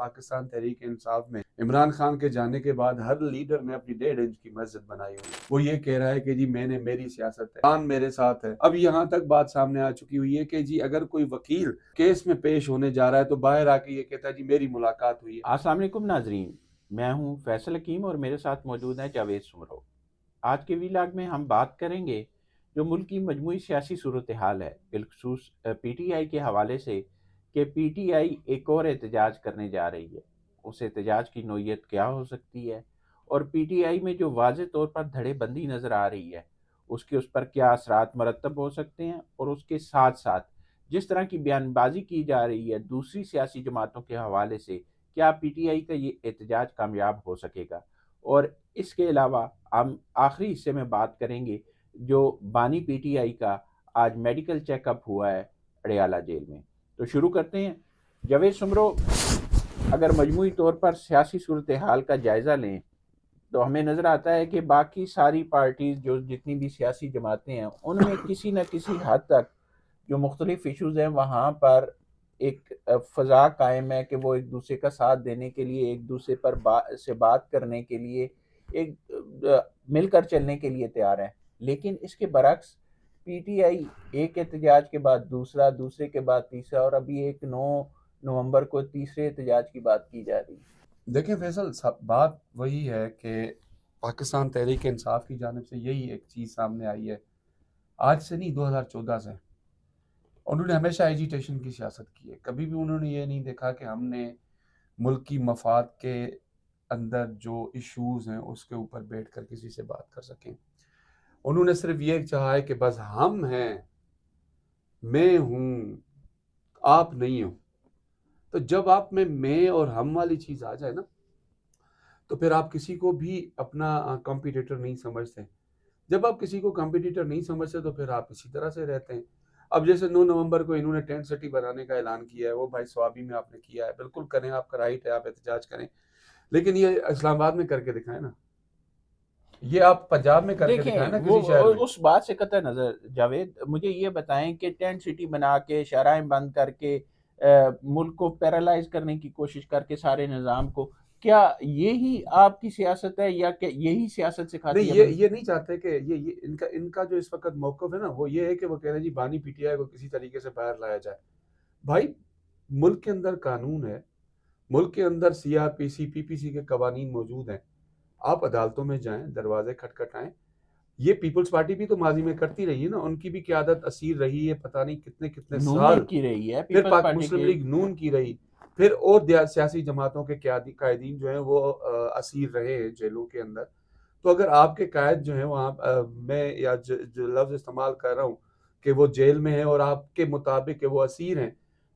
پاکستان تحریک انصاف میں عمران خان کے جانے کے بعد ہر لیڈر نے اپنی 1.5 انچ کی مسجد بنائی ہوئی. وہ یہ کہہ رہا ہے کہ جی میری سیاست ہے، خان میرے ساتھ ہے. اب یہاں تک بات سامنے آ چکی ہوئی ہے کہ جی اگر کوئی وکیل کیس میں پیش ہونے جا رہا ہے تو باہر آ کے یہ کہتا ہے جی میری ملاقات ہوئی ہے. السلام علیکم ناظرین، میں ہوں فیصل حکیم اور میرے ساتھ موجود ہیں جاوید سمرو. آج کے ویلاگ میں ہم بات کریں گے جو ملک کی مجموعی سیاسی صورتحال ہے، بالخصوص پی ٹی آئی کے حوالے سے کہ پی ٹی آئی ایک اور احتجاج کرنے جا رہی ہے. اس احتجاج کی نوعیت کیا ہو سکتی ہے اور پی ٹی آئی میں جو واضح طور پر دھڑے بندی نظر آ رہی ہے اس پر کیا اثرات مرتب ہو سکتے ہیں، اور اس کے ساتھ ساتھ جس طرح کی بیان بازی کی جا رہی ہے دوسری سیاسی جماعتوں کے حوالے سے، کیا پی ٹی آئی کا یہ احتجاج کامیاب ہو سکے گا. اور اس کے علاوہ ہم آخری حصے میں بات کریں گے جو بانی پی ٹی آئی کا آج میڈیکل چیک اپ ہوا ہے اڈیالہ جیل میں. تو شروع کرتے ہیں. جاوید سمرو، اگر مجموعی طور پر سیاسی صورتحال کا جائزہ لیں تو ہمیں نظر آتا ہے کہ باقی ساری پارٹیز جو جتنی بھی سیاسی جماعتیں ہیں ان میں کسی نہ کسی حد تک جو مختلف ایشوز ہیں وہاں پر ایک فضا قائم ہے کہ وہ ایک دوسرے کا ساتھ دینے کے لیے، ایک دوسرے پر سے بات کرنے کے لیے، ایک مل کر چلنے کے لیے تیار ہیں. لیکن اس کے برعکس پی ٹی آئی ایک احتجاج کے بعد دوسرا، دوسرے کے بعد تیسرا، اور ابھی 9 نومبر کو تیسرے احتجاج کی بات کی جا رہی ہے. دیکھیں فیصل، بات وہی ہے کہ پاکستان تحریک انصاف کی جانب سے یہی ایک چیز سامنے آئی ہے، آج سے نہیں 2014 سے. انہوں نے ہمیشہ ایجیٹیشن کی سیاست کی ہے. کبھی بھی انہوں نے یہ نہیں دیکھا کہ ہم نے ملک کی مفاد کے اندر جو ایشوز ہیں اس کے اوپر بیٹھ کر کسی سے بات کر سکیں. انہوں نے صرف یہ چاہا ہے کہ بس ہم ہیں، میں ہوں، آپ نہیں ہو. تو جب آپ میں اور ہم والی چیز آ جائے نا تو پھر آپ کسی کو بھی اپنا کمپیٹیٹر نہیں سمجھتے. جب آپ کسی کو کمپیٹیٹر نہیں سمجھتے تو پھر آپ اسی طرح سے رہتے ہیں. اب جیسے 9 نومبر کو انہوں نے ٹینٹ سٹی بنانے کا اعلان کیا ہے، وہ بھائی سوابی میں آپ نے کیا ہے، بالکل کریں، آپ کا رائٹ ہے، آپ احتجاج کریں، لیکن یہ اسلام آباد میں کر کے دکھائیں نا، یہ آپ پنجاب میں کر کے دکھائیں نا وہ کسی شہر میں. اس بات سے قطع نظر جاوید، مجھے یہ بتائیں کہ ٹینٹ سٹی بنا کے، شاہراہیں بند کر کے، ملک کو پیرالائز کرنے کی کوشش کر کے سارے نظام کو، کیا یہی آپ کی سیاست ہے یا کہ یہی سیاست سکھاتی نہیں، ہے؟ یہ نہیں چاہتے کہ یہ ان کا جو اس وقت موقف ہے نا وہ یہ ہے کہ وہ کہہ رہے ہیں جی بانی پی ٹی آئی کو کسی طریقے سے باہر لایا جائے. بھائی ملک کے اندر قانون ہے، ملک کے اندر سی آر پی سی پی پی سی کے قوانین موجود ہیں. آپ عدالتوں میں جائیں، دروازے کھٹکھٹائیں. یہ پیپلز پارٹی بھی تو ماضی میں کرتی رہی ہے نا، ان کی بھی قیادت اسیر رہی ہے پتہ نہیں کتنے نون سال. لیگ کی رہی ہے، پھر پیپلز پارٹی مسلم کی. لیگ نون کی رہی، پھر اور سیاسی جماعتوں کے قائدین جو ہیں وہ اسیر رہے ہیں جیلوں کے اندر. تو اگر آپ کے قائد جو ہیں وہاں میں یا جو لفظ استعمال کر رہا ہوں کہ وہ جیل میں ہیں اور آپ کے مطابق کہ وہ اسیر ہیں،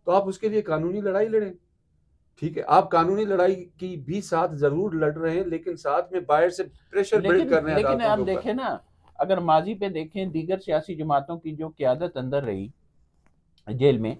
تو آپ اس کے لیے قانونی لڑائی لڑیں. ٹھیک ہے، آپ قانونی لڑائی کی بھی ساتھ ضرور لڑ رہے ہیں، لیکن ساتھ میں باہر سے پریشر بلڈ کر رہے ہیں لیکن عدالتوں کے آپ اوپر. دیکھیں نا، اگر ماضی پہ دیکھیں دیگر سیاسی جماعتوں کی جو قیادت اندر رہی جیل میں،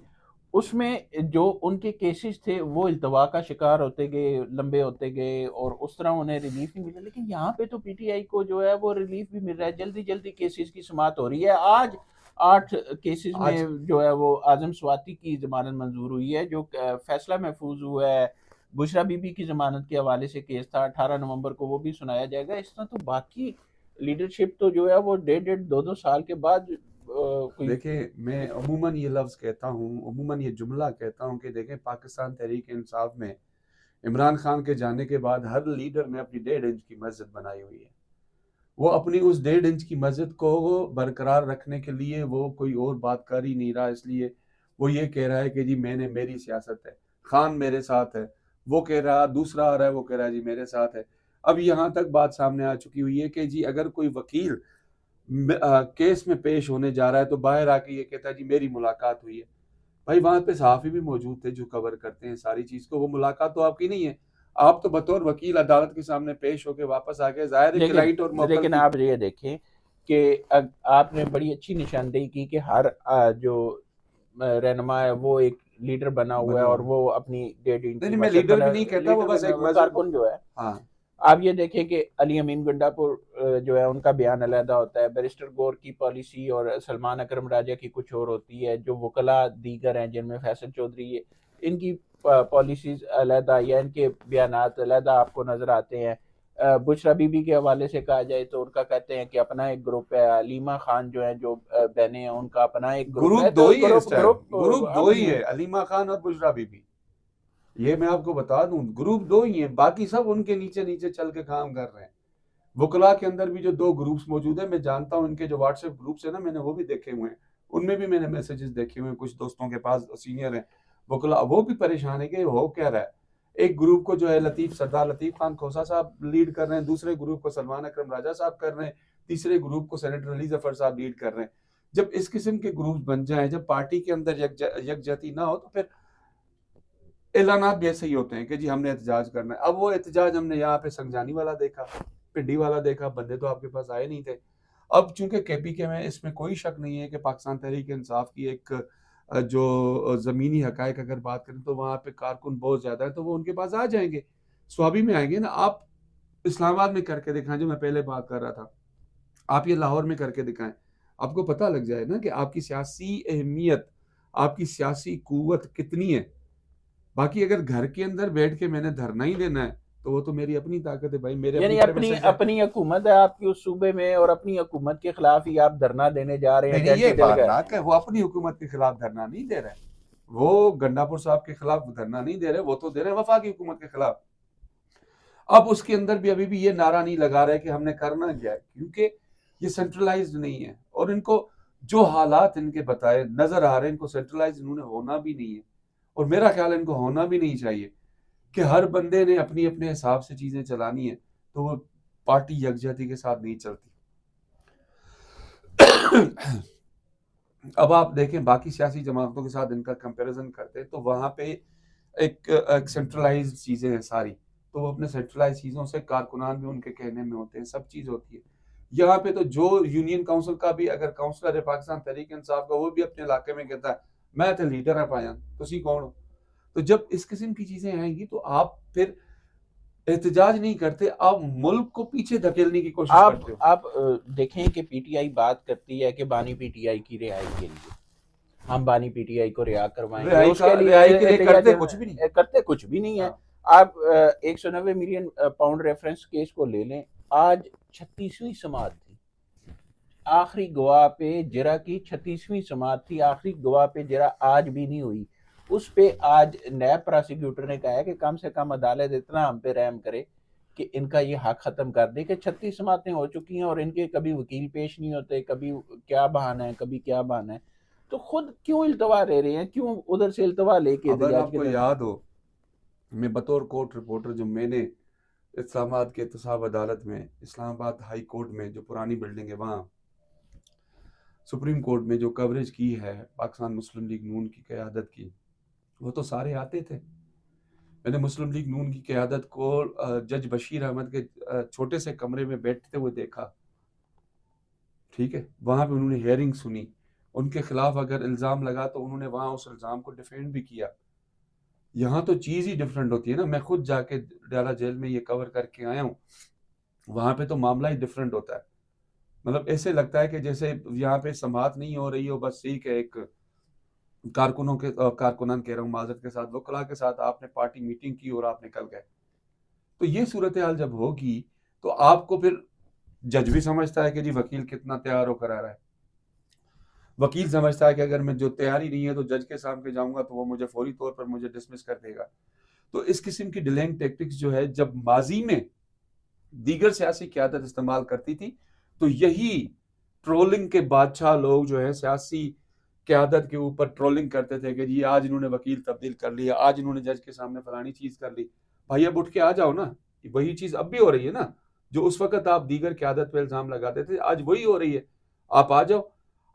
اس میں جو ان کے کیسز تھے وہ التوا کا شکار ہوتے گئے، لمبے ہوتے گئے، اور اس طرح انہیں ریلیف نہیں ملا. لیکن یہاں پہ تو پی ٹی آئی کو جو ہے وہ ریلیف بھی مل رہا ہے، جلدی جلدی کیسز کی سماعت ہو رہی ہے. آج 8 کیسز میں آج جو ہے وہ اعظم سواتی کی ضمانت منظور ہوئی ہے، جو فیصلہ محفوظ ہوا ہے. بشرا بی بی کی ضمانت کے حوالے سے کیس تھا 18 نومبر کو، وہ بھی سنایا جائے گا. اس طرح تو باقی لیڈرشپ تو جو ہے وہ 1.5 سال کے بعد کوئی. دیکھیں، میں عموماً یہ لفظ کہتا ہوں، عموماً یہ جملہ کہتا ہوں کہ دیکھیں پاکستان تحریک انصاف میں عمران خان کے جانے کے بعد ہر لیڈر نے اپنی 1.5 انچ کی مسجد بنائی ہوئی ہے. وہ اپنی اس 1.5 انچ کی مسجد کو برقرار رکھنے کے لیے وہ کوئی اور بات کر ہی نہیں رہا، اس لیے وہ یہ کہہ رہا ہے کہ جی میری سیاست ہے، خان میرے ساتھ ہے. وہ کہہ رہا، دوسرا آ رہا ہے وہ کہہ رہا ہے جی میرے ساتھ ہے. اب یہاں تک بات سامنے آ چکی ہوئی ہے کہ جی اگر کوئی وکیل کیس میں پیش ہونے جا رہا ہے تو باہر آ کے یہ کہتا ہے جی میری ملاقات ہوئی ہے. بھائی وہاں پہ صحافی بھی موجود تھے جو کور کرتے ہیں ساری چیز کو، وہ ملاقات تو آپ کی نہیں ہے. آپ تو بطور وکیل عدالت کے سامنے پیش ہو کے واپس آ گئے. ظاہر ہے کہ رائٹ اور موکل لیکن کی. آپ یہ دیکھیں کہ آپ نے بڑی اچھی نشاندہی کی کہ ہر جو رہنما ہے وہ ایک لیڈر بنا ہوا ہے اور وہ اپنی 1.5 انچ کی نہیں، میں مسجد لیڈر بنا، بھی نہیں کہتا، وہ لیڈر بس بنا ایک ہوا مسجد. کارکن جو ہے. ہاں، آپ یہ دیکھیں کہ علی امین گنڈا پور جو ہے ان کا بیان علیحدہ ہوتا ہے، بیرسٹر گور کی پالیسی اور سلمان اکرم راجہ کی کچھ اور ہوتی ہے، جو وکلا دیگر ہیں جن میں فیصل چودھری ہے، ان کی پالیسیز علیحدہ یا ان کے بیانات علیحدہ آپ کو نظر آتے ہیں. بشرا بی بی کے حوالے سے کہا جائے تو ان کا کہتے ہیں کہ اپنا ایک گروپ ہے, علیمہ خان جو ہیں جو بہنیں ہیں ان کا اپنا ایک گروپ ہے. گروپ دو تو ہی ہے اس ٹائم, گروپ دو ہی اپنی ہے, علیمہ خان اور بشرا بی بی. یہ میں آپ کو بتا دوں, گروپ دو ہی ہیں, باقی سب ان کے نیچے نیچے چل کے کام کر رہے ہیں. وکلا کے اندر بھی جو 2 گروپس موجود ہیں, میں جانتا ہوں ان کے جو واٹس ایپ گروپس ہیں نا, میں نے وہ بھی دیکھے ہوئے ہیں, ان میں بھی میں نے میسیجز دیکھے ہوئے ہیں. کچھ دوستوں کے پاس سینئر ہیں وکلا, وہ بھی پریشان ہے کہ ہو کیا رہا ہے. ایک گروپ کو جو ہے سردار لطیف خان کھوسا صاحب لیڈ کر رہے ہیں, دوسرے گروپ کو سلمان اکرم راجہ صاحب کر رہے ہیں, تیسرے گروپ کو سینیٹر علی ظفر صاحب لیڈ کر رہے ہیں. جب اس قسم کے گروپ بن جائیں, جب پارٹی کے اندر یکجہتی نہ ہو, تو پھر اعلانات بھی ایسے ہی ہوتے ہیں کہ جی ہم نے احتجاج کرنا ہے. اب وہ احتجاج ہم نے یہاں پہ سنگجانی والا دیکھا, پنڈی والا دیکھا, بندے تو آپ کے پاس آئے نہیں تھے. اب چونکہ کے پی کے میں اس میں کوئی شک نہیں ہے کہ پاکستان تحریک انصاف کی ایک جو زمینی حقائق اگر بات کریں تو وہاں پہ کارکن بہت زیادہ ہے, تو وہ ان کے پاس آ جائیں گے, سوابی میں آئیں گے نا. آپ اسلام آباد میں کر کے دکھائیں, جو میں پہلے بات کر رہا تھا, آپ یہ لاہور میں کر کے دکھائیں, آپ کو پتہ لگ جائے نا کہ آپ کی سیاسی اہمیت, آپ کی سیاسی قوت کتنی ہے. باقی اگر گھر کے اندر بیٹھ کے میں نے دھرنا ہی دینا ہے تو وہ تو میری اپنی طاقت ہے بھائی, میرے یعنی اپنی حکومت ہے آپ کی اس صوبے میں, اور اپنی حکومت کے خلاف ہی آپ دھرنا دینے جا رہے ہیں. نہیں, یہ بات نہ کہ وہ اپنی حکومت کے خلاف دھرنا نہیں دے رہے, وہ گنڈاپور صاحب کے خلاف دھرنا نہیں دے رہے, وہ تو دے رہے ہیں وفاقی حکومت کے خلاف. اب اس کے اندر بھی ابھی بھی یہ نعرہ نہیں لگا رہے کہ ہم نے کرنا کیا ہے, کیونکہ یہ سینٹرلائزڈ نہیں ہے, اور ان کو جو حالات ان کے بتائے نظر آ رہے ہیں, ان کو سینٹرلائزڈ انہوں نے ہونا بھی نہیں ہے, اور میرا خیال ہے ان کو ہونا بھی نہیں چاہیے کہ ہر بندے نے اپنی اپنے حساب سے چیزیں چلانی ہیں, تو وہ پارٹی یکجہتی کے ساتھ نہیں چلتی. اب آپ دیکھیں باقی سیاسی جماعتوں کے ساتھ ان کا کمپیریزن کرتے ہیں تو وہاں پہ ایک سینٹرلائزڈ چیزیں ہیں ساری, تو وہ اپنے سینٹرلائز چیزوں سے, کارکنان بھی ان کے کہنے میں ہوتے ہیں, سب چیز ہوتی ہے. یہاں پہ تو جو یونین کاؤنسل کا بھی اگر کاؤنسلر ہے پاکستان تحریک انصاف کا, وہ بھی اپنے علاقے میں کہتا ہے میں تو لیڈر ہے پایا, تسی کون ہو. تو جب اس قسم کی چیزیں آئیں گی تو آپ پھر احتجاج نہیں کرتے, آپ ملک کو پیچھے دھکیلنے کی کوشش کرتے ہو. آپ دیکھیں کہ پی ٹی آئی بات کرتی ہے کہ بانی پی ٹی آئی کی رہائی کے لیے ہم بانی پی ٹی آئی کو رہا کروائیں گے, اس کے لیے کرتے کچھ بھی نہیں, کرتے کچھ بھی نہیں ہے. آپ 190 ملین پاؤنڈ ریفرنس کیس کو لے لیں, آج 36ویں سماعت تھی, آخری گواہ پہ جرا کی 36ویں سماعت تھی, آخری گواہ پہ جرا آج بھی نہیں ہوئی. اس پہ آج نیب پراسیکیوٹر نے کہا ہے کہ کم سے کم عدالت اتنا ہم پہ رحم کرے کہ ان کا یہ حق ختم کر دے, کہ 36 سماعتیں ہو چکی ہیں اور ان کے کبھی وکیل پیش نہیں ہوتے, کبھی کیا بہانہ ہے, کبھی کیا بہانہ ہے. تو خود کیوں التوا لے رہے ہیں, کیوں ادھر سے التوا لے کے اگر آپ کو یاد ہو, میں بطور کورٹ رپورٹر جو میں نے اسلام آباد کے احتساب عدالت میں, اسلام آباد ہائی کورٹ میں جو پرانی بلڈنگ ہے وہاں, سپریم کورٹ میں جو کوریج کی ہے پاکستان مسلم لیگ نون کی قیادت کی, وہ تو سارے آتے تھے. میں نے مسلم لیگ نون کی قیادت کو جج بشیر احمد کے چھوٹے سے کمرے میں بیٹھتے ہوئے دیکھا, ٹھیک ہے, وہاں پہ انہوں نے ہیئرنگ سنی, ان کے خلاف اگر الزام لگا تو انہوں نے وہاں اس الزام کو ڈیفینڈ بھی کیا. یہاں تو چیز ہی ڈیفرنٹ ہوتی ہے نا, میں خود جا کے ڈالا جیل میں یہ کور کر کے آیا ہوں, وہاں پہ تو معاملہ ہی ڈیفرنٹ ہوتا ہے. مطلب ایسے لگتا ہے کہ جیسے یہاں پہ سماعت نہیں ہو رہی ہو, بس ٹھیک ہے ایک کارکنان کہہ رہا ہوں معذرت کے ساتھ, وکلا کے ساتھ آپ نے پارٹی میٹنگ کی اور آپ نکل گئے. تو یہ صورتحال جب ہوگی تو آپ کو پھر جج بھی سمجھتا ہے کہ جی وکیل کتنا تیار ہو کر آ رہا ہے, وکیل سمجھتا ہے کہ اگر میں جو تیاری نہیں ہے تو جج کے سامنے جاؤں گا تو وہ مجھے فوری طور پر مجھے ڈسمس کر دے گا. تو اس قسم کی ڈیلنگ ٹیکٹکس جو ہے جب ماضی میں دیگر سیاسی قیادت استعمال کرتی تھی, تو یہی ٹرولنگ کے بادشاہ لوگ جو ہے سیاسی قیادت کے اوپر ٹرولنگ کرتے تھے کہ جی آج انہوں نے وکیل تبدیل کر لیا, آج انہوں نے جج کے سامنے فلانی چیز کر لی. بھائی اب اٹھ کے آ جاؤ نا, وہی چیز اب بھی ہو رہی ہے نا, جو اس وقت آپ دیگر قیادت پہ الزام لگاتے تھے آج وہی ہو رہی ہے. آپ آ جاؤ,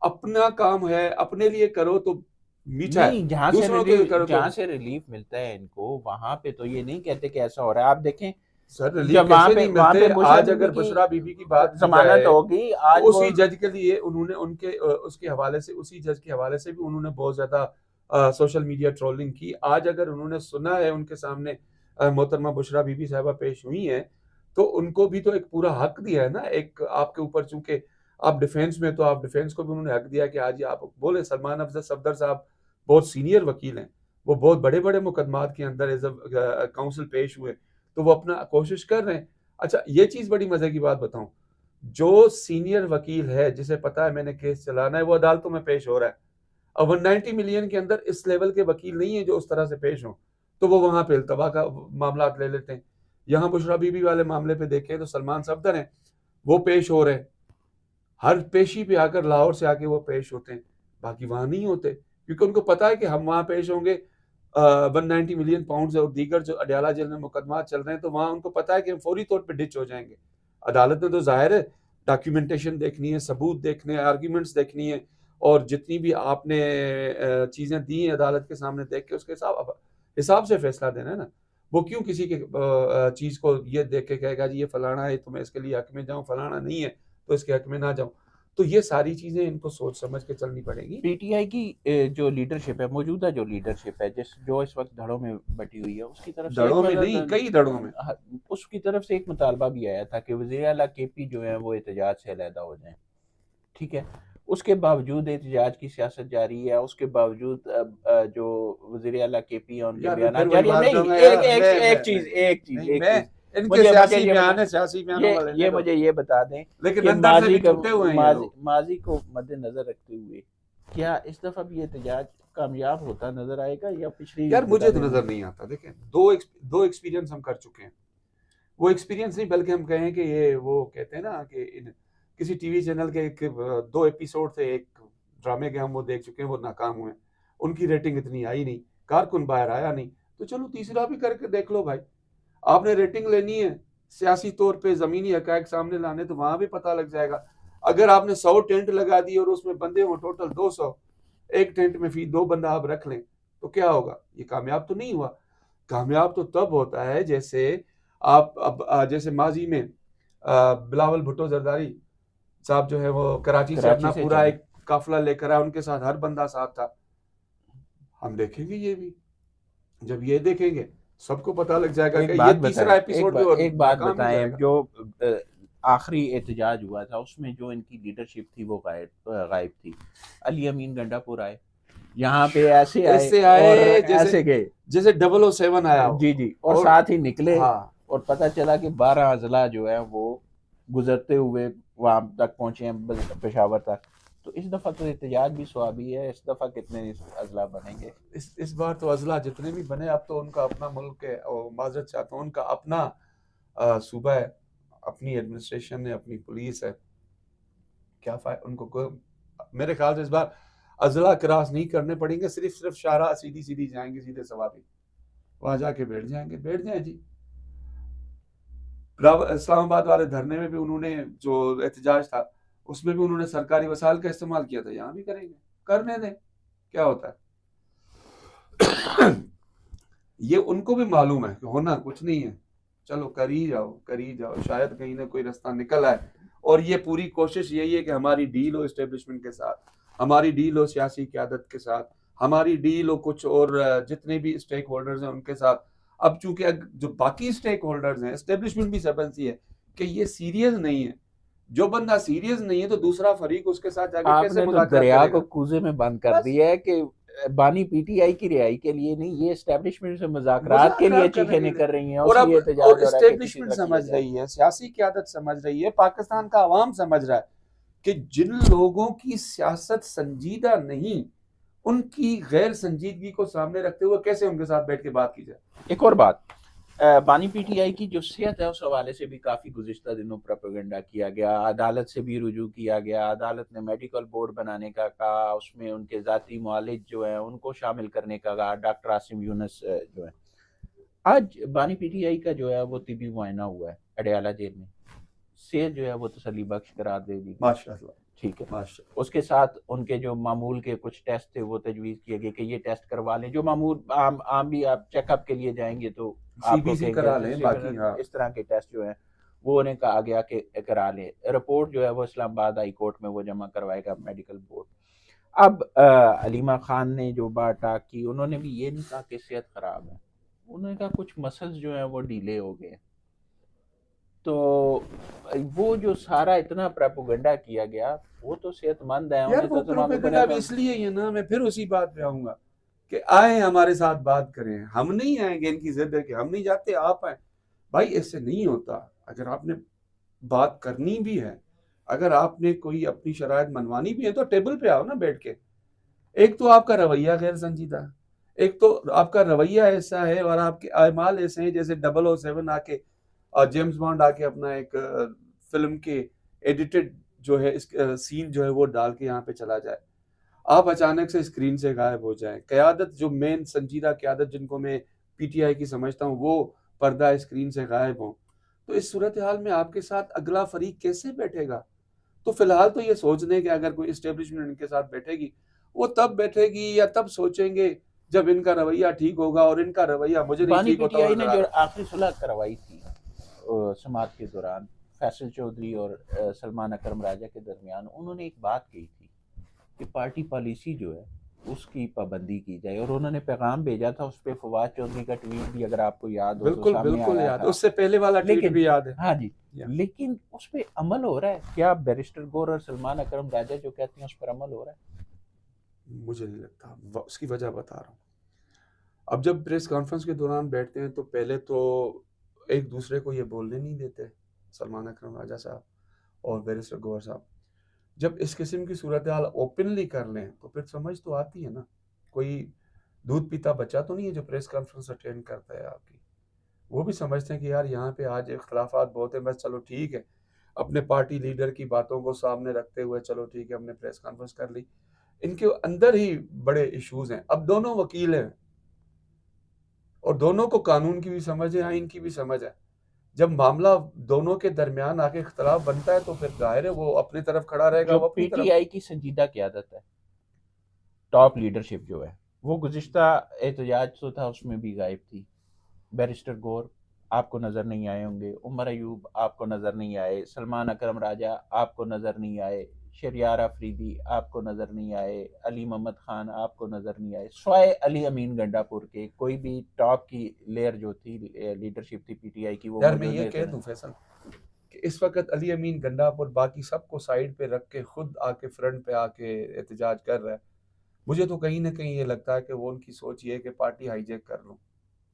اپنا کام ہے اپنے لیے کرو تو میٹھا ہے, جہاں سے ریلیف ملتا ہے ان کو وہاں پہ تو یہ نہیں کہتے کہ ایسا ہو رہا ہے. آپ دیکھیں سر ریلیف کیسے نہیں ملتے, آج اگر بشرا بی بی کی بات ضمانت ہوگی, آج اسی جج کے لیے انہوں نے ان کے اس کے حوالے سے, اسی جج کے حوالے سے بھی انہوں نے بہت زیادہ سوشل میڈیا ٹرولنگ کی. آج اگر انہوں نے سنا ہے ان کے سامنے محترمہ بشرا بی بی صاحبہ پیش ہوئی ہیں تو ان کو بھی تو ایک پورا حق دیا ہے نا, ایک آپ کے اوپر, چونکہ آپ ڈیفینس میں تو آپ ڈیفینس کو بھی انہوں نے حق دیا کہ آج آپ بولے. سلمان افضل صفدر صاحب بہت سینئر وکیل ہیں, وہ بہت بڑے بڑے مقدمات کے اندر ایز اے کاؤنسل پیش ہوئے، تو وہ اپنا کوشش کر رہے ہیں. اچھا یہ چیز بڑی مزے کی بات بتاؤں، جو سینئر وکیل ہے جسے پتا ہے میں نے کیس چلانا ہے، وہ عدالتوں میں پیش ہو رہا ہے. اب 190 ملین کے اندر اس لیول کے وکیل نہیں ہیں جو اس طرح سے پیش ہوں، تو وہ وہاں پہ التوا کا معاملات لے لیتے ہیں. یہاں بشرا بی بی والے معاملے پہ دیکھیں تو سلمان صفدر ہیں، وہ پیش ہو رہے ہیں، ہر پیشی پہ آ کر لاہور سے آ کے وہ پیش ہوتے ہیں، باقی وہاں نہیں ہوتے، کیونکہ ان کو پتا ہے کہ ہم وہاں پیش ہوں گے 190 ملین پاؤنڈز اور دیگر جو اڈیالہ جیل میں مقدمات چل رہے ہیں، تو وہاں ان کو پتا ہے کہ ہم فوری طور پہ ڈچ ہو جائیں گے. عدالت نے تو ظاہر ہے ڈاکیومنٹیشن دیکھنی ہے، ثبوت دیکھنے ہیں، آرگیومنٹس دیکھنی ہے، اور جتنی بھی آپ نے چیزیں دی ہیں عدالت کے سامنے دیکھ کے اس کے حساب سے فیصلہ دینا ہے نا. وہ کیوں کسی کے چیز کو یہ دیکھ کے کہے گا جی یہ فلانا ہے تو میں اس کے لیے حق میں جاؤں، فلانا نہیں ہے تو اس کے حق میں نہ جاؤں. تو یہ ساری چیزیں ان کو سوچ سمجھ کے چلنی پڑیں گی. پی ٹی آئی کی جو لیڈرشپ ہے، موجودہ جو لیڈرشپ ہے جو اس وقت دھڑوں میں بٹی ہوئی ہے، اس کی طرف سے دھڑوں میں نہیں، کئی دھڑوں میں اس کی طرف سے ایک مطالبہ بھی آیا تھا کہ وزیر اعلیٰ کے پی جو ہیں وہ احتجاج سے علیحدہ ہو جائیں. ٹھیک ہے، اس کے باوجود احتجاج کی سیاست جاری ہے، اس کے باوجود جو وزیر اعلیٰ کے پی ان کے بیانات جاری ہیں. نہیں، ایک چیز ان کے سیاسی بیان ہے، سیاسی بیانوں والے یہ مجھے یہ بتا دیں لیکن کہ اندر سے بھی ٹوٹے ہوئے ہیں. ماضی کو مد نظر رکھتے ہوئے کیا اس دفعہ بھی احتجاج کامیاب ہوتا نظر آئے گا یا پچھلی؟ یار مجھے تو نظر نہیں آتا. دیکھیں دو ایکسپیرینس ہم کر چکے ہیں. وہ ایکسپیرینس نہیں بلکہ ہم کہیں کہ یہ وہ کہتے ہیں نا کہ کسی ٹی وی چینل کے 2 ایپیسوڈ تھے ایک ڈرامے کے، ہم وہ دیکھ چکے ہیں، وہ ناکام ہوئے، ان کی ریٹنگ اتنی آئی نہیں، کارکن باہر آیا نہیں، تو چلو تیسرا بھی کر کے دیکھ لو بھائی. آپ نے ریٹنگ لینی ہے سیاسی طور پہ، زمینی حقائق سامنے لانے، تو وہاں بھی پتہ لگ جائے گا. اگر آپ نے 100 ٹینٹ لگا دی اور اس میں بندے ہوں ٹوٹل 200، ایک ٹینٹ میں فی 2 بندہ آپ رکھ لیں تو کیا ہوگا؟ یہ کامیاب تو نہیں ہوا. کامیاب تو تب ہوتا ہے جیسے آپ اب جیسے ماضی میں بلاول بھٹو زرداری صاحب جو ہے وہ کراچی سے اپنا پورا ایک قافلہ لے کر آئے، ان کے ساتھ ہر بندہ ساتھ تھا. ہم دیکھیں گے یہ بھی، جب یہ دیکھیں گے سب کو پتہ لگ جائے گا کہ یہ تیسرا ایپیسوڈ بھی. ایک بات بتائیں، جو آخری احتجاج ہوا تھا اس میں جو ان کی لیڈرشپ تھی وہ غائب تھی. علی امین گنڈا پور آئے، یہاں پہ ایسے آئے ایسے گئے جیسے 007 آیا. جی اور ساتھ ہی نکلے، اور پتہ چلا کہ 12 اضلاع جو ہیں وہ گزرتے ہوئے وہاں تک پہنچے ہیں پشاور تک. تو اس دفعہ تو احتجاج بھی ثوابی ہے. اس دفعہ کتنے اضلاع بنیں گے؟ اس بار تو اضلاع جتنے بھی بنے، اب تو ان کا اپنا ملک ہے، اور معذرت چاہتا ہوں ان کا اپنا صوبہ ہے، اپنی ایڈمنسٹریشن ہے، اپنی پولیس ہے. کیا ان کو میرے خیال سے اس بار اضلاع کراس نہیں کرنے پڑیں گے، صرف شاہراہ سیدھی جائیں گے، سیدھے ثوابی وہاں جا کے بیٹھ جائیں جی. اسلام آباد والے دھرنے میں بھی انہوں نے جو احتجاج تھا اس میں بھی انہوں نے سرکاری وسائل کا استعمال کیا تھا. یہاں بھی کریں گے، کرنے دیں، کیا ہوتا ہے. یہ ان کو بھی معلوم ہے کہ ہونا کچھ نہیں ہے، چلو کری جاؤ، شاید کہیں نہ کوئی راستہ نکل آئے. اور یہ پوری کوشش یہی ہے کہ ہماری ڈیل ہو اسٹیبلشمنٹ کے ساتھ، ہماری ڈیل ہو سیاسی قیادت کے ساتھ، ہماری ڈیل ہو کچھ اور جتنے بھی اسٹیک ہولڈرز ہیں ان کے ساتھ. اب چونکہ جو باقی اسٹیک ہولڈرز ہیں، اسٹیبلشمنٹ بھی سمجھتی ہے کہ یہ سیریس نہیں ہے. جو بندہ سیریس نہیں ہے تو دوسرا فریق اس کے ساتھ جا کے کیسے مذاکرات کرے گا؟ دریا کو کوزے میں بند کر دیا ہے کہ بانی پی ٹی آئی کی رہائی کے لیے نہیں، یہ اسٹیبلشمنٹ سے مذاکرات کے لیے چیخیں کر رہی ہیں. اور اب اسٹیبلشمنٹ سمجھ رہی ہے، سیاسی قیادت سمجھ رہی ہے، پاکستان کا عوام سمجھ رہا ہے کہ جن لوگوں کی سیاست سنجیدہ نہیں، ان کی غیر سنجیدگی کو سامنے رکھتے ہوئے کیسے ان کے ساتھ بیٹھ کے بات کی جائے. ایک اور بات، بانی پی ٹی آئی کی جو صحت ہے اس حوالے سے بھی کافی گزشتہ دنوں پروپیگنڈا کیا گیا، عدالت سے بھی رجوع کیا گیا. عدالت نے میڈیکل بورڈ بنانے کا کہا، اس میں ان کے ذاتی معالج جو ہیں ان کو شامل کرنے کا کہا. ڈاکٹر عاصم یونس جو ہیں، آج بانی پی ٹی آئی کا جو ہے وہ طبی معائنہ ہوا ہے اڈیالہ جیل میں، صحت جو ہے وہ تسلی بخش قرار دے دی. ماشاءاللہ، ٹھیک ہے. اس کے ساتھ ان کے جو معمول کے کچھ ٹیسٹ تھے وہ تجویز کیے گئے کہ یہ ٹیسٹ کروا لیں، جو معمول عام بھی آپ چیک اپ کے لیے جائیں گے تو کرا لیں. باقی اس طرح کے ٹیسٹ جو ہیں وہ انہیں کہا گیا کہ کرا لیں. رپورٹ جو ہے وہ اسلام آباد ہائی کورٹ میں وہ جمع کروائے گا میڈیکل بورڈ. اب علیمہ خان نے جو بات کی، انہوں نے بھی یہ نہیں کہا کہ صحت خراب ہے، انہوں نے کہا کچھ مسلز جو ہیں وہ ڈیلے ہو گئے. تو وہ جو سارا اتنا پروپیگنڈا کیا گیا وہ تو صحت مند ہے. یار وہ پروپیگنڈا بھی اس لیے ہی ہے نا، میں پھر اسی بات پہ آؤں گا کہ آئیں ہمارے ساتھ بات کریں. ہم نہیں آئیں گے، ان کی ضد ہے کہ ہم نہیں جاتے، آپ آئیں. بھائی ایسے نہیں ہوتا. اگر آپ نے بات کرنی بھی ہے، اگر آپ نے کوئی اپنی شرائط منوانی بھی ہے تو ٹیبل پہ آؤ نا بیٹھ کے. ایک تو آپ کا رویہ غیر سنجیدہ، ایک تو آپ کا رویہ ایسا ہے اور آپ کے اعمال ایسے ہیں جیسے 007 آ کے اور جیمز بانڈ آ کے اپنا ایک فلم کے ایڈیٹڈ جو ہے سین جو ہے وہ ڈال کے یہاں پہ چلا جائے. آپ اچانک سے اسکرین سے غائب ہو جائیں. قیادت جو مین سنجیدہ قیادت جن کو میں پی ٹی آئی کی سمجھتا ہوں وہ پردہ اسکرین سے غائب ہوں. تو اس صورتحال میں آپ کے ساتھ اگلا فریق کیسے بیٹھے گا؟ تو فی الحال تو یہ سوچ لیں کہ اگر کوئی اسٹیبلشمنٹ ان کے ساتھ بیٹھے گی، وہ تب بیٹھے گی یا تب سوچیں گے جب ان کا رویہ ٹھیک ہوگا، اور ان کا رویہ مجھے نہیں بانی ٹھیک پی ہوتا ٹی ہوا آئی نے نظر آ جو رہا. آخری صلح کروائی تھی سماعت کے دوران فیصل چودھری اور سلمان اکرم راجہ کے درمیان، انہوں نے ایک بات کہی تھی کہ پارٹی پالیسی جو ہے اس کی پابندی کی جائے، اور انہوں نے پیغام بھیجا تھا. اس پہ فواد چودھری کا ٹویٹ بھی اگر آپ کو یاد ہو تو بالکل سامنے بالکل آیا یاد، تھا. اس سے پہلے والا ٹویٹ لیکن بھی یاد ہے. ہاں جی، یا لیکن اس پہ عمل ہو رہا ہے کیا؟ بیرسٹر گور اور سلمان اکرم راجہ جو کہتے ہیں اس پر عمل ہو رہا ہے؟ مجھے نہیں لگتا. اس کی وجہ بتا رہا ہوں. اب جب پریس کانفرنس کے دوران بیٹھتے ہیں تو پہلے تو ایک دوسرے کو یہ بولنے نہیں دیتے، سلمان اکرم راجہ صاحب اور بیرسٹر گور صاحب. جب اس قسم کی صورتحال اوپنلی کر لیں تو پھر سمجھ تو آتی ہے نا. کوئی دودھ پیتا بچہ تو نہیں ہے جو پریس کانفرنس اٹینڈ کرتا ہے آپ کی. وہ بھی سمجھتے ہیں کہ یار یہاں پہ آج اختلافات بہت ہیں، بس چلو ٹھیک ہے، اپنے پارٹی لیڈر کی باتوں کو سامنے رکھتے ہوئے چلو ٹھیک ہے ہم نے پریس کانفرنس کر لی. ان کے اندر ہی بڑے ایشوز ہیں. اب دونوں وکیل ہیں اور دونوں کو قانون کی بھی سمجھ ہے، آئین کی بھی سمجھ ہے. جب معاملہ دونوں کے درمیان آ کے اختلاف بنتا ہے تو پھر ظاہر ہے وہ اپنی طرف کھڑا رہے گا، جو وہ اپنی پی طرف. ٹی آئی کی سنجیدہ قیادت ہے، ٹاپ لیڈرشپ جو ہے، وہ گزشتہ احتجاج جو تھا اس میں بھی غائب تھی. بیرسٹر گور آپ کو نظر نہیں آئے ہوں گے، عمر ایوب آپ کو نظر نہیں آئے، سلمان اکرم راجہ آپ کو نظر نہیں آئے، شریار افریدی آپ کو نظر نہیں آئے، علی محمد خان آپ کو نظر نہیں آئے، سوائے علی امین گنڈا پور کے کوئی بھی ٹاپ کی لیئر جو تھی لیڈرشپ تھی پی ٹی آئی کی وہ یار میں موجود یہ نہیں کہہ تھے. دوں فیصل کہ اس وقت علی امین گنڈا پر باقی سب کو سائیڈ پہ رکھ کے خود آ کے فرنٹ پہ آ کے احتجاج کر رہا ہے. مجھے تو کہیں نہ کہیں یہ لگتا ہے کہ وہ ان کی سوچ یہ ہے کہ پارٹی ہائی جیک کر لوں.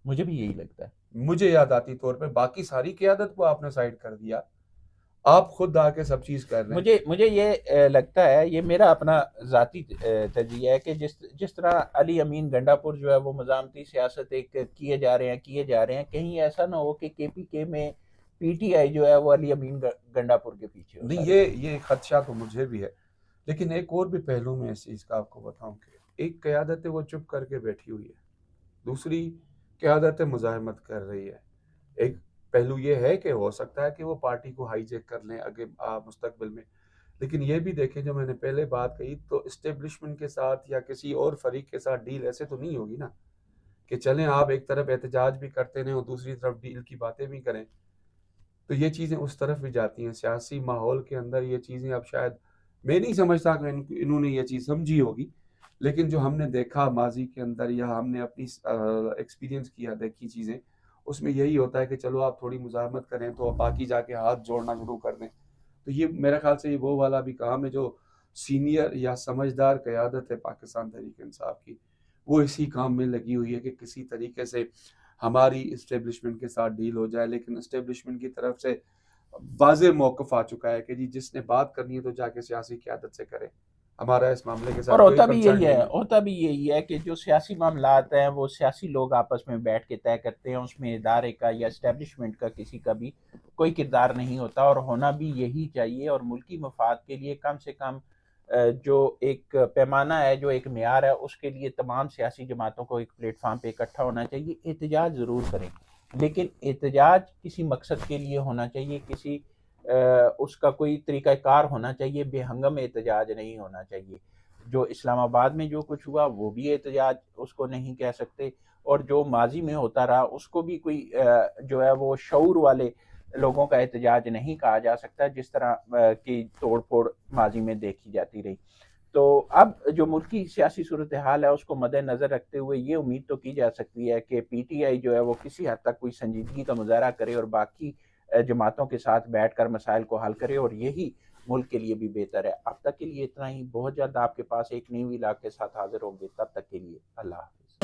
مجھے بھی یہی لگتا ہے. مجھے یاد آتی طور پہ باقی ساری قیادت کو آپ نے سائیڈ کر دیا، آپ خود آ کے سب چیز کر رہے ہیں. مجھے یہ لگتا ہے، یہ میرا اپنا ذاتی تجزیہ ہے کہ جس طرح علی امین گنڈا پور جو ہے وہ مزاحمتی سیاست ایک کیے جا رہے ہیں، کہیں ایسا نہ ہو کہ کے پی کے میں پی ٹی آئی جو ہے وہ علی امین گنڈا پور کے پیچھے ہو. نہیں، یہ خدشہ تو مجھے بھی ہے، لیکن ایک اور بھی پہلو میں اس چیز کا آپ کو بتاؤں کہ ایک قیادت ہے وہ چپ کر کے بیٹھی ہوئی ہے، دوسری قیادت مزاحمت کر رہی ہے. ایک پہلو یہ ہے کہ ہو سکتا ہے کہ وہ پارٹی کو ہائی جیک کر لیں آگے مستقبل میں، لیکن یہ بھی دیکھیں جو میں نے پہلے بات کہی تو اسٹیبلشمنٹ کے ساتھ یا کسی اور فریق کے ساتھ ڈیل ایسے تو نہیں ہوگی نا کہ چلیں آپ ایک طرف احتجاج بھی کرتے رہیں اور دوسری طرف ڈیل کی باتیں بھی کریں. تو یہ چیزیں اس طرف بھی جاتی ہیں. سیاسی ماحول کے اندر یہ چیزیں اب شاید میں نہیں سمجھتا کہ انہوں نے یہ چیز سمجھی ہوگی، لیکن جو ہم نے دیکھا ماضی کے اندر یا ہم نے اپنی ایکسپیرینس کیا دیکھی چیزیں، اس میں یہی ہوتا ہے کہ چلو آپ تھوڑی مزاحمت کریں تو باقی جا کے ہاتھ جوڑنا شروع کر دیں. تو یہ میرے خیال سے یہ وہ والا بھی کام ہے جو سینئر یا سمجھدار قیادت ہے پاکستان تحریک انصاف کی، وہ اسی کام میں لگی ہوئی ہے کہ کسی طریقے سے ہماری اسٹیبلشمنٹ کے ساتھ ڈیل ہو جائے. لیکن اسٹیبلشمنٹ کی طرف سے واضح موقف آ چکا ہے کہ جی جس نے بات کرنی ہے تو جا کے سیاسی قیادت سے کرے، ہمارا اس معاملے کے اور ساتھ کوئی کنسرن نہیں ہے. ہوتا بھی یہی ہے کہ جو سیاسی معاملات ہیں وہ سیاسی لوگ آپس میں بیٹھ کے طے کرتے ہیں، اس میں ادارے کا یا اسٹیبلشمنٹ کا کسی کا بھی کوئی کردار نہیں ہوتا، اور ہونا بھی یہی چاہیے. اور ملکی مفاد کے لیے کم سے کم جو ایک پیمانہ ہے، جو ایک معیار ہے، اس کے لیے تمام سیاسی جماعتوں کو ایک پلیٹ فارم پہ اکٹھا ہونا چاہیے. احتجاج ضرور کریں، لیکن احتجاج کسی مقصد کے لیے ہونا چاہیے، کسی اس کا کوئی طریقہ کار ہونا چاہیے، بے ہنگم احتجاج نہیں ہونا چاہیے. جو اسلام آباد میں جو کچھ ہوا وہ بھی احتجاج اس کو نہیں کہہ سکتے، اور جو ماضی میں ہوتا رہا اس کو بھی کوئی جو ہے وہ شعور والے لوگوں کا احتجاج نہیں کہا جا سکتا، جس طرح کی توڑ پھوڑ ماضی میں دیکھی جاتی رہی. تو اب جو ملکی سیاسی صورتحال ہے اس کو مد نظر رکھتے ہوئے یہ امید تو کی جا سکتی ہے کہ پی ٹی آئی جو ہے وہ کسی حد تک کوئی سنجیدگی کا مظاہرہ کرے اور باقی جماعتوں کے ساتھ بیٹھ کر مسائل کو حل کرے، اور یہی ملک کے لیے بھی بہتر ہے. اب تک کے لیے اتنا ہی. بہت جلد آپ کے پاس ایک نئی ولاگ کے ساتھ حاضر ہوں گے. تب تک کے لیے اللہ حافظ.